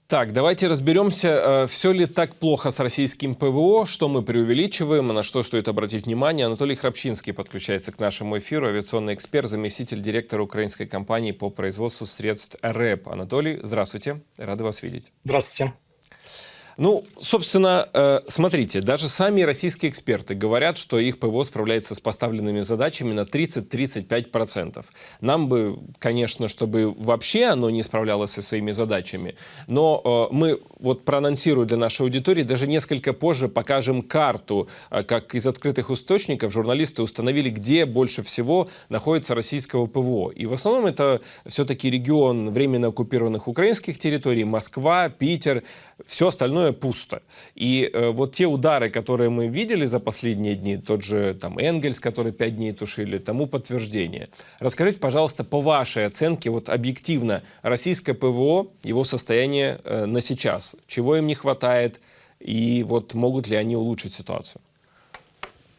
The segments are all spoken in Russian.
Так, давайте разберемся, все ли так плохо с российским ПВО, что мы преувеличиваем, на что стоит обратить внимание. Анатолий Храпчинский подключается к нашему эфиру, авиационный эксперт, заместитель директора украинской компании по производству средств РЭП. Анатолий, здравствуйте, рады вас видеть. Здравствуйте. Ну, собственно, смотрите, даже сами российские эксперты говорят, что их ПВО справляется с поставленными задачами на 30-35%. Нам бы, конечно, чтобы вообще оно не справлялось со своими задачами, но мы вот проанонсируем для нашей аудитории, даже несколько позже покажем карту, как из открытых источников журналисты установили, где больше всего находится российского ПВО. И в основном это все-таки регион временно оккупированных украинских территорий, Москва, Питер, все остальное пусто. И вот те удары, которые мы видели за последние дни, тот же там Энгельс, который 5 дней тушили, тому подтверждение. Расскажите, пожалуйста, по вашей оценке, вот объективно, российское ПВО, его состояние на сейчас, чего им не хватает, и вот могут ли они улучшить ситуацию?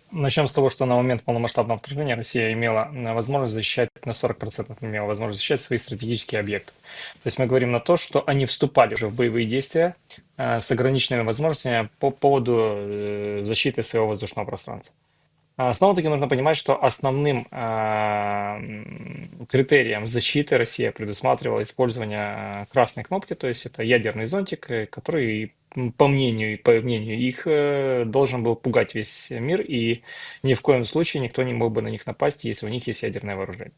Начнем с того, что на момент полномасштабного вторжения Россия имела возможность защищать на 40%, имела возможность защищать свои стратегические объекты. То есть мы говорим на то, что они вступали уже в боевые действия с ограниченными возможностями по поводу защиты своего воздушного пространства. Снова-таки нужно понимать, что основным критерием защиты Россия предусматривала использование красной кнопки, то есть это ядерный зонтик, который, по мнению их, должен был пугать весь мир, и ни в коем случае никто не мог бы на них напасть, если у них есть ядерное вооружение.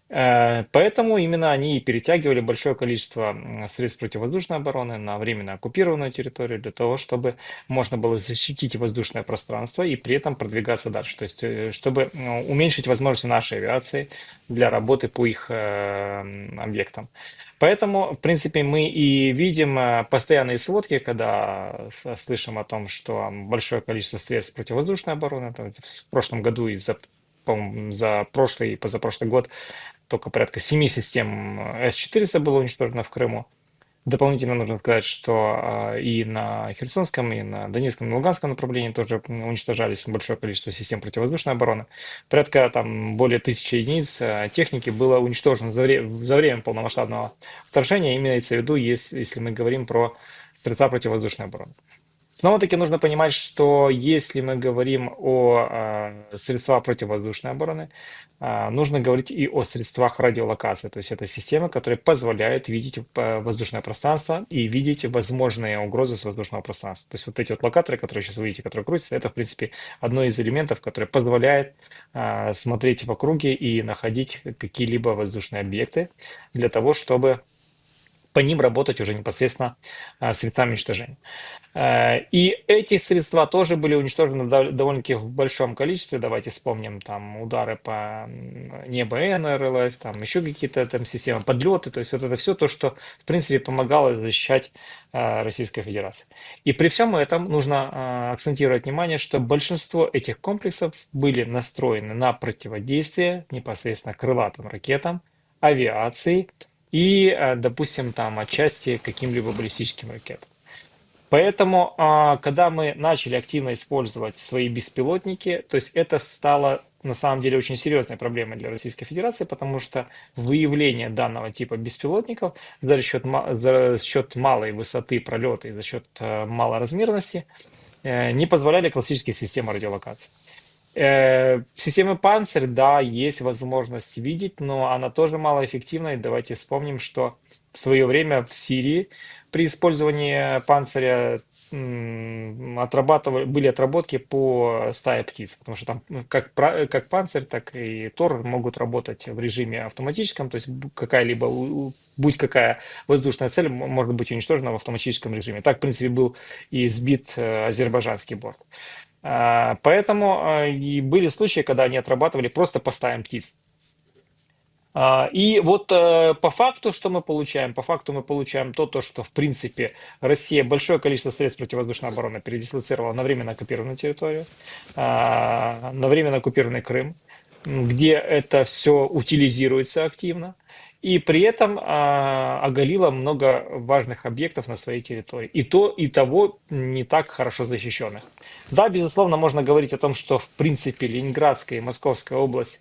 Поэтому именно они и перетягивали большое количество средств противовоздушной обороны на временно оккупированную территорию для того, чтобы можно было защитить воздушное пространство и при этом продвигаться дальше. То есть, чтобы уменьшить возможности нашей авиации для работы по их объектам. Поэтому, в принципе, мы и видим постоянные сводки, когда слышим о том, что большое количество средств противовоздушной обороны, в прошлом году и за прошлый и позапрошлый год только порядка 7 систем С-400 было уничтожено в Крыму. Дополнительно нужно сказать, что и на Херсонском, и на Донецком, и Луганском направлении тоже уничтожались большое количество систем противовоздушной обороны. Порядка там более 1000 единиц техники было уничтожено за время полномасштабного вторжения. Имеется в виду, если мы говорим про средства противовоздушной обороны. Снова-таки нужно понимать, что если мы говорим о средствах противовоздушной обороны, нужно говорить и о средствах радиолокации. То есть это системы, которые позволяют видеть воздушное пространство и видеть возможные угрозы с воздушного пространства. То есть вот эти вот локаторы, которые сейчас вы видите, которые крутятся, это в принципе одно из элементов, которое позволяет смотреть в округе и находить какие-либо воздушные объекты для того, чтобы по ним работать уже непосредственно средствами уничтожения. И эти средства тоже были уничтожены довольно-таки в большом количестве. Давайте вспомним там удары по небу НРЛС, там еще какие-то там системы, подлеты. То есть вот это все то, что в принципе помогало защищать Российской Федерации. И при всем этом нужно акцентировать внимание, что большинство этих комплексов были настроены на противодействие непосредственно крылатым ракетам, авиации и, допустим, там отчасти каким-либо баллистическим ракетам. Поэтому, когда мы начали активно использовать свои беспилотники, то есть это стало на самом деле очень серьезной проблемой для Российской Федерации, потому что выявление данного типа беспилотников за счет малой высоты пролета и за счет малоразмерности не позволяли классические системы радиолокации. Системы «Панцирь», да, есть возможность видеть, но она тоже малоэффективна. И давайте вспомним, что в свое время в Сирии при использовании «Панциря» были отработки по стае птиц, потому что там как «Панцирь», так и «Тор» могут работать в режиме автоматическом, то есть будь какая воздушная цель может быть уничтожена в автоматическом режиме. Так, в принципе, был и сбит азербайджанский борт. Поэтому и были случаи, когда они отрабатывали просто по стаям птиц. И вот по факту, что мы получаем? По факту мы получаем то, что в принципе Россия большое количество средств противовоздушной обороны передислоцировала на временно оккупированную территорию, на временно оккупированный Крым, где это все утилизируется активно. И при этом оголила много важных объектов на своей территории. И того не так хорошо защищенных. Да, безусловно, можно говорить о том, что в принципе Ленинградская и Московская область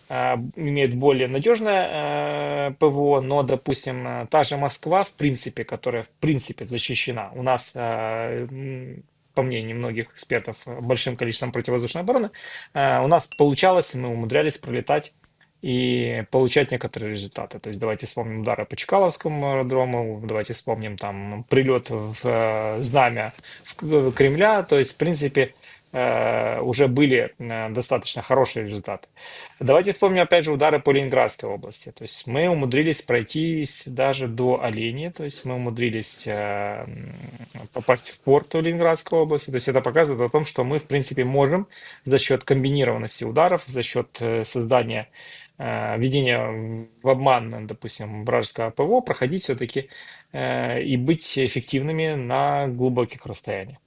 имеют более надежное ПВО, но, допустим, та же Москва, в принципе, которая в принципе защищена, у нас, по мнению многих экспертов, большим количеством противовоздушной обороны, у нас получалось, мы умудрялись пролетать и получать некоторые результаты. То есть давайте вспомним удары по Чкаловскому аэродрому, давайте вспомним там прилет в знамя Кремля. То есть, в принципе, уже были достаточно хорошие результаты. Давайте вспомним опять же удары по Ленинградской области. То есть мы умудрились пройтись даже до Оленя, то есть мы умудрились попасть в порт в Ленинградской области. То есть это показывает о том, что мы, в принципе, можем за счет комбинированности ударов, за счет создания введения в обман, допустим, вражеского ПВО, проходить все-таки и быть эффективными на глубоких расстояниях.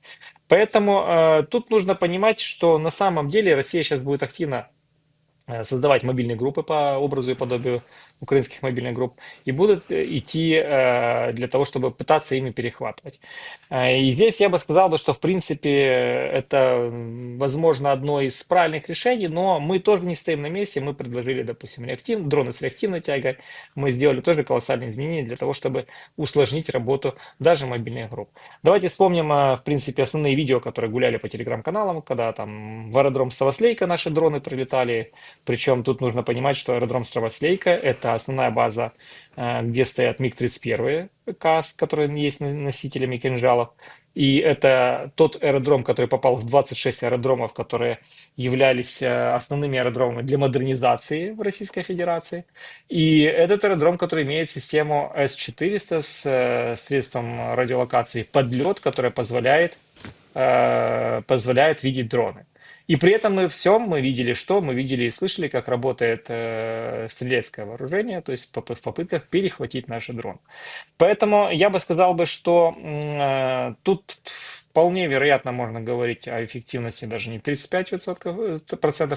Поэтому тут нужно понимать, что на самом деле Россия сейчас будет активно создавать мобильные группы по образу и подобию украинских мобильных групп и будут идти для того, чтобы пытаться ими перехватывать. И здесь я бы сказал, что в принципе это, возможно, одно из правильных решений, но мы тоже не стоим на месте, мы предложили, допустим, дроны с реактивной тягой, мы сделали тоже колоссальные изменения для того, чтобы усложнить работу даже мобильных групп. Давайте вспомним, в принципе, основные видео, которые гуляли по телеграм-каналам, когда там в аэродром Савослейка наши дроны прилетали. Причем тут нужно понимать, что аэродром Стравослейка – это основная база, где стоят МиГ-31 КАС, которые есть носителями кинжалов. И это тот аэродром, который попал в 26 аэродромов, которые являлись основными аэродромами для модернизации в Российской Федерации. И этот аэродром, который имеет систему С-400 с средством радиолокации подлет, которая позволяет видеть дроны. И при этом мы видели что? Мы видели и слышали, как работает стрелецкое вооружение, то есть в попытках перехватить наши дроны. Поэтому я бы сказал, что тут вполне вероятно можно говорить о эффективности даже не 35%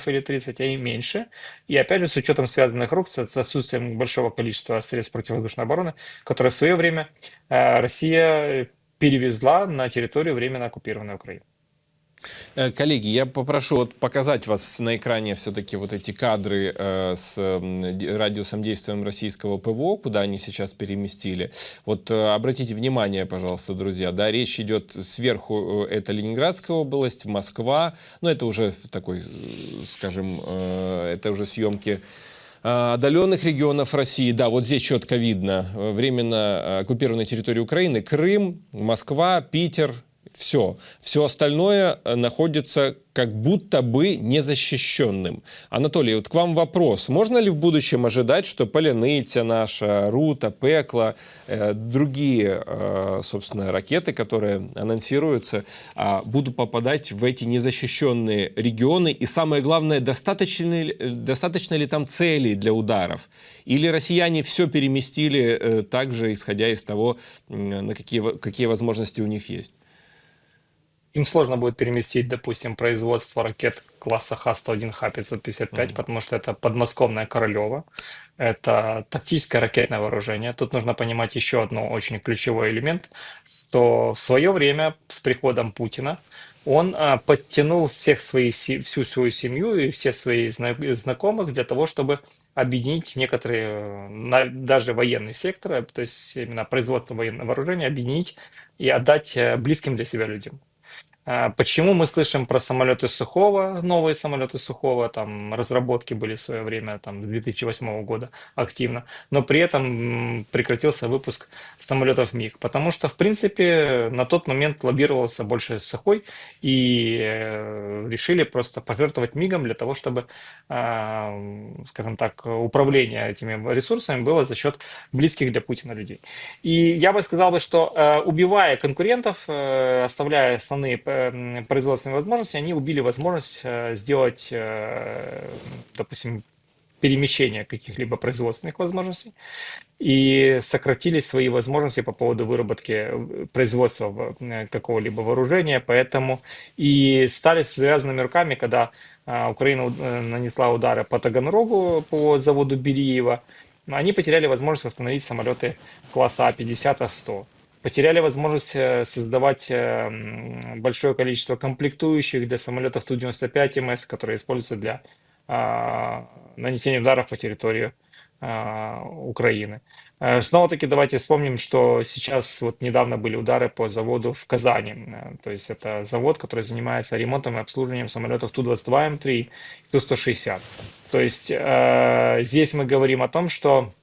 или 30%, а и меньше. И опять же, с учетом связанных рук, с отсутствием большого количества средств противовоздушной обороны, которые в свое время Россия перевезла на территорию временно оккупированной Украины. Коллеги, я попрошу вот показать вас на экране все-таки вот эти кадры с радиусом действия российского ПВО, куда они сейчас переместили. Вот обратите внимание, пожалуйста, друзья, да, речь идет сверху, это Ленинградская область, Москва, но это уже такой, скажем, это уже съемки отдаленных регионов России. Да, вот здесь четко видно временно оккупированная территория Украины, Крым, Москва, Питер. Все. Все остальное находится как будто бы незащищенным. Анатолий, вот к вам вопрос. Можно ли в будущем ожидать, что Поляныця наша, Рута, Пекла, другие, собственно, ракеты, которые анонсируются, будут попадать в эти незащищенные регионы? И самое главное, достаточно ли там целей для ударов? Или россияне все переместили также, исходя из того, на какие возможности у них есть? Им сложно будет переместить, допустим, производство ракет класса Х-101, Х-555, потому что это подмосковное Королево, это тактическое ракетное вооружение. Тут нужно понимать еще одно очень ключевой элемент, что в свое время с приходом Путина он подтянул всю свою семью и все свои знакомых для того, чтобы объединить некоторые, даже военные секторы, то есть именно производство военного вооружения, объединить и отдать близким для себя людям. Почему мы слышим про самолеты Сухого, новые самолеты Сухого, там разработки были в свое время, там, с 2008 года активно, но при этом прекратился выпуск самолетов МиГ, потому что, в принципе, на тот момент лоббировался больше Сухой и решили просто пожертвовать МиГом для того, чтобы, скажем так, управление этими ресурсами было за счет близких для Путина людей. И я бы сказал, что убивая конкурентов, оставляя основные производственные возможности, они убили возможность сделать, допустим, перемещение каких-либо производственных возможностей и сократили свои возможности по поводу выработки производства какого-либо вооружения, поэтому и стали с завязанными руками, когда Украина нанесла удары по Таганрогу, по заводу Бериева, они потеряли возможность восстановить самолеты класса А-50, А-100. Потеряли возможность создавать большое количество комплектующих для самолетов Ту-95МС, которые используются для нанесения ударов по территории Украины. Снова-таки давайте вспомним, что сейчас вот недавно были удары по заводу в Казани. То есть это завод, который занимается ремонтом и обслуживанием самолетов Ту-22М3 и Ту-160. То есть здесь мы говорим о том, что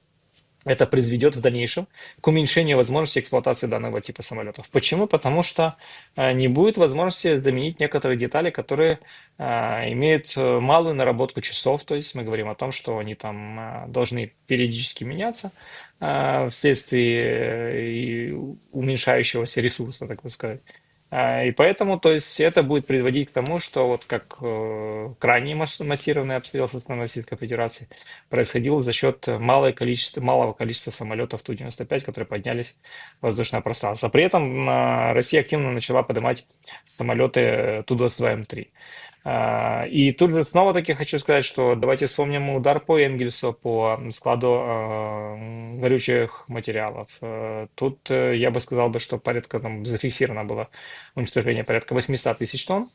это произведет в дальнейшем к уменьшению возможности эксплуатации данного типа самолетов. Почему? Потому что не будет возможности заменить некоторые детали, которые имеют малую наработку часов. То есть мы говорим о том, что они там должны периодически меняться вследствие уменьшающегося ресурса, так бы сказать. И поэтому, то есть, это будет приводить к тому, что вот как крайне массированный обстрел со стороны Российской Федерации происходил за счет малого количества самолетов Ту-95, которые поднялись в воздушное пространство. При этом Россия активно начала поднимать самолеты Ту-22М3. И тут же снова-таки хочу сказать, что давайте вспомним удар по Энгельсу, по складу горючих материалов. Тут я бы сказал, что порядка, там зафиксировано было уничтожение порядка 800 тысяч тонн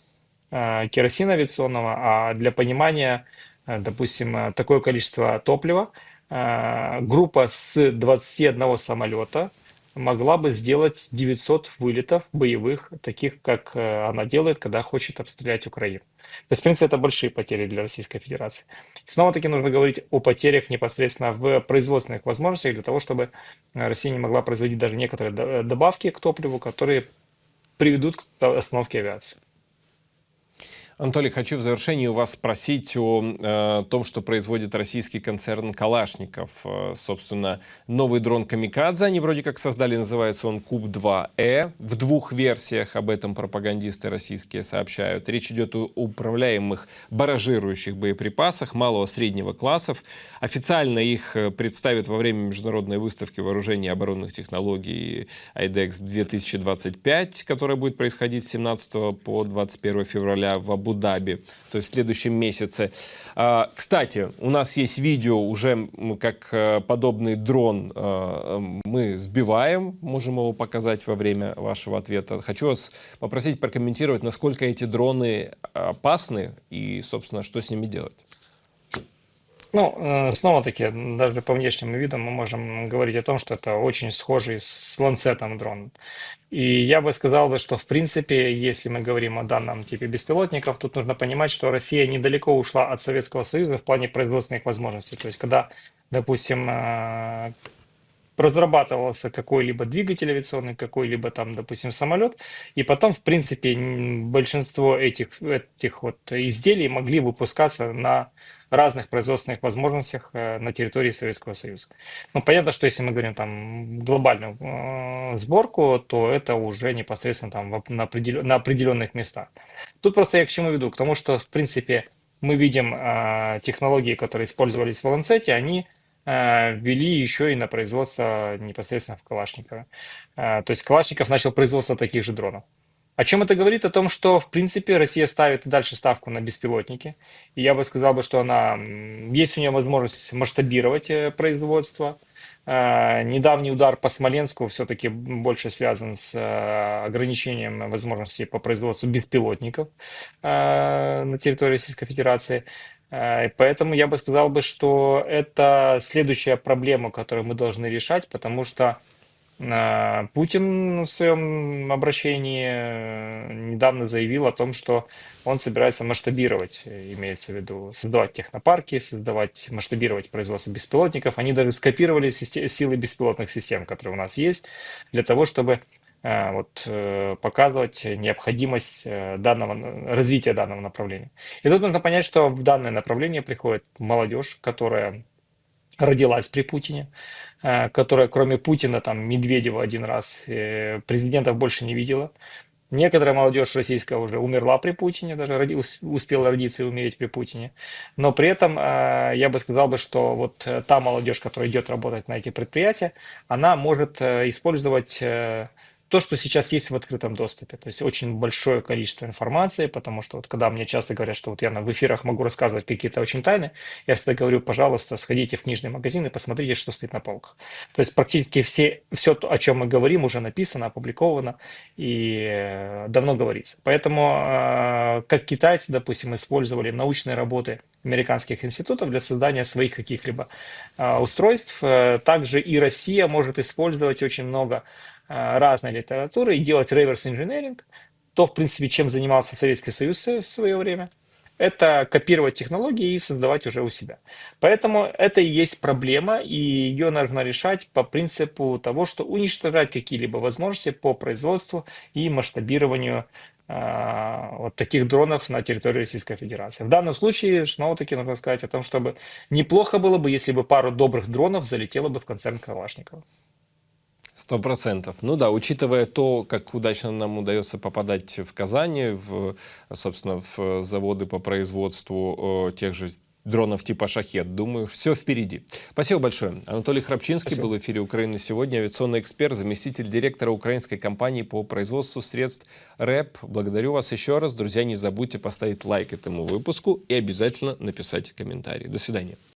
керосина авиационного. А для понимания, допустим, такое количество топлива группа с 21 самолета могла бы сделать 900 вылетов боевых, таких, как она делает, когда хочет обстрелять Украину. То есть, в принципе, это большие потери для Российской Федерации. И снова-таки нужно говорить о потерях непосредственно в производственных возможностях для того, чтобы Россия не могла производить даже некоторые добавки к топливу, которые приведут к остановке авиации. Анатолий, хочу в завершении у вас спросить о том, что производит российский концерн «Калашников». Собственно, новый дрон «Камикадзе» они вроде как создали, называется он Куб-2Э. В двух версиях об этом пропагандисты российские сообщают. Речь идет о управляемых баражирующих боеприпасах малого-среднего классов. Официально их представят во время международной выставки вооружений и оборонных технологий IDEX 2025, которая будет происходить с 17 по 21 февраля в Абу-Даби, то есть в следующем месяце. Кстати, у нас есть видео уже, как подобный дрон мы сбиваем, можем его показать во время вашего ответа. Хочу вас попросить прокомментировать, насколько эти дроны опасны и, собственно, что с ними делать. Ну, снова-таки, даже по внешнему виду мы можем говорить о том, что это очень схожий с ланцетом дрон. И я бы сказал, что в принципе, если мы говорим о данном типе беспилотников, тут нужно понимать, что Россия недалеко ушла от Советского Союза в плане производственных возможностей. То есть, когда, допустим, разрабатывался какой-либо двигатель авиационный, какой-либо там, допустим, самолет, и потом, в принципе, большинство этих вот изделий могли выпускаться на разных производственных возможностях на территории Советского Союза. Ну, понятно, что если мы говорим там глобальную сборку, то это уже непосредственно там на определенных местах. Тут просто я к чему веду? К тому, что, в принципе, мы видим технологии, которые использовались в Ланцете, они ввели еще и на производство непосредственно в Калашникове. То есть Калашников начал производство таких же дронов. О чем это говорит? О том, что, в принципе, Россия ставит и дальше ставку на беспилотники. И я бы сказал, что есть у нее возможность масштабировать производство. Недавний удар по Смоленску все-таки больше связан с ограничением возможностей по производству беспилотников на территории Российской Федерации. Поэтому я бы сказал, что это следующая проблема, которую мы должны решать, потому что Путин в своем обращении недавно заявил о том, что он собирается масштабировать, имеется в виду создавать технопарки, масштабировать производство беспилотников. Они даже скопировали силы беспилотных систем, которые у нас есть, для того, чтобы показывать необходимость развития данного направления. И тут нужно понять, что в данное направление приходит молодежь, которая родилась при Путине, которая кроме Путина, там, Медведева один раз, президентов больше не видела. Некоторая молодежь российская уже умерла при Путине, даже успела родиться и умереть при Путине. Но при этом я бы сказал, что вот та молодежь, которая идет работать на эти предприятия, она может использовать то, что сейчас есть в открытом доступе. То есть очень большое количество информации, потому что вот когда мне часто говорят, что вот я в эфирах могу рассказывать какие-то очень тайны, я всегда говорю, пожалуйста, сходите в книжный магазин и посмотрите, что стоит на полках. То есть практически все то, о чем мы говорим, уже написано, опубликовано и давно говорится. Поэтому как китайцы, допустим, использовали научные работы американских институтов для создания своих каких-либо устройств, также и Россия может использовать очень много разной литературы и делать реверс-инженеринг, то, в принципе, чем занимался Советский Союз в свое время, это копировать технологии и создавать уже у себя. Поэтому это и есть проблема, и ее нужно решать по принципу того, что уничтожать какие-либо возможности по производству и масштабированию вот таких дронов на территории Российской Федерации. В данном случае, снова-таки, нужно сказать о том, чтобы неплохо было бы, если бы пару добрых дронов залетело бы в концерн Калашникова. 100%. Ну да, учитывая то, как удачно нам удается попадать в Казани, собственно, в заводы по производству тех же дронов типа «Шахед». Думаю, все впереди. Спасибо большое. Анатолий Храпчинский был в эфире «Украина сегодня», авиационный эксперт, заместитель директора украинской компании по производству средств РЭП. Благодарю вас еще раз. Друзья, не забудьте поставить лайк этому выпуску и обязательно написать комментарий. До свидания.